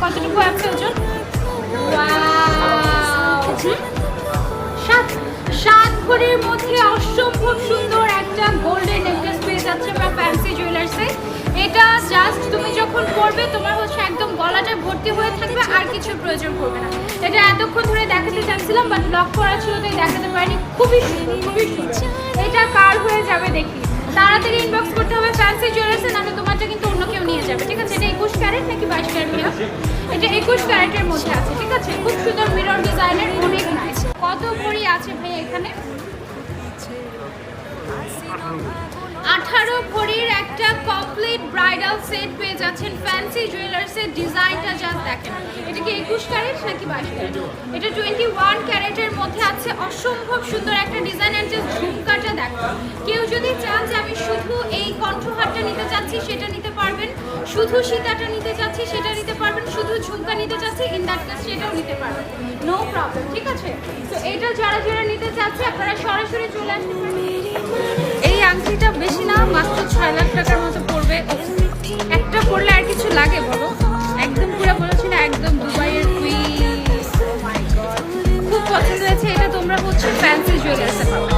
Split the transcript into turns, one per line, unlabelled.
কতটুকু আছে ওজন? সাত ভরির মধ্যে অসম্ভব সুন্দর একটা গোল্ডেন নেকলেস পেয়ে যাচ্ছে আমরা ফ্যান্সি জুয়েলার্সে। এটা জাস্ট তুমি যখন পরবে তোমার হচ্ছে একদম গলাটা ভর্তি হয়ে থাকবে, আর কিছু প্রয়োজন পড়বে না। এটা এতক্ষণ ধরে দেখাতে চাচ্ছিলাম বাট লক করা ছিল তাই দেখাতে পারিনি। খুবই সুন্দর, খুবই সুন্দর। এটা কার হয়ে যাবে দেখি, তাড়াতাড়ি ইনবক্স করতে হবে ফ্যান্সি জুয়েলার্সে, নাহলে তোমারটা কিন্তু অন্য কেউ নিয়ে যাবে। ঠিক আছে, এটা 21 ক্যারেট নাকি 22 ক্যারেট? এটা 21 ক্যারেটের মধ্যে আছে। ঠিক আছে, খুব সুন্দর মিরর ডিজাইনের, অনেক নাইস। কত ভরি আছে ভাই এখানে? 18 ভরির একটা কমপ্লিট ব্রাইডাল সেট পেয়ে যাচ্ছেন ফ্যান্সি জুয়েলার্সের। ডিজাইনটা জাস্ট দেখেন, এটা কি 21 ক্যারেট নাকি 22 ক্যারেট? এটা 21 ক্যারেটের মধ্যে আছে। অসম্ভব সুন্দর একটা ডিজাইন। এন্ড জাস্ট ঝুমকাটা দেখো, কেউ যদি চান যে আমি শুধু এই কণ্ঠহারটা নিতে চাচ্ছি সেটা নিতে পারবেন, শুধু সীতাটা নিতে চাচ্ছি সেটা নিতে পারবেন, শুধু ঝুমকা নিতে চাচ্ছি ইন দ্যাট কেস সেটাও নিতে পারবেন, নো প্রবলেম। ঠিক আছে, তো এটা যারা যারা নিতে চাচ্ছে আপনারা সরাসরি চলে আসতে পারেন। এই আংটিটা বেশি না, মাত্র 6 লাখ টাকার মতো পড়বে। একটা পড়লে আর কিছু লাগে বলো? একদম পুরো বলেছি না, একদম দুবাইয়ের কুইন। খুব পছন্দ হয়েছে এটা, তোমরা হচ্ছে ফ্যান্সি জুয়েলার্সে পাবে।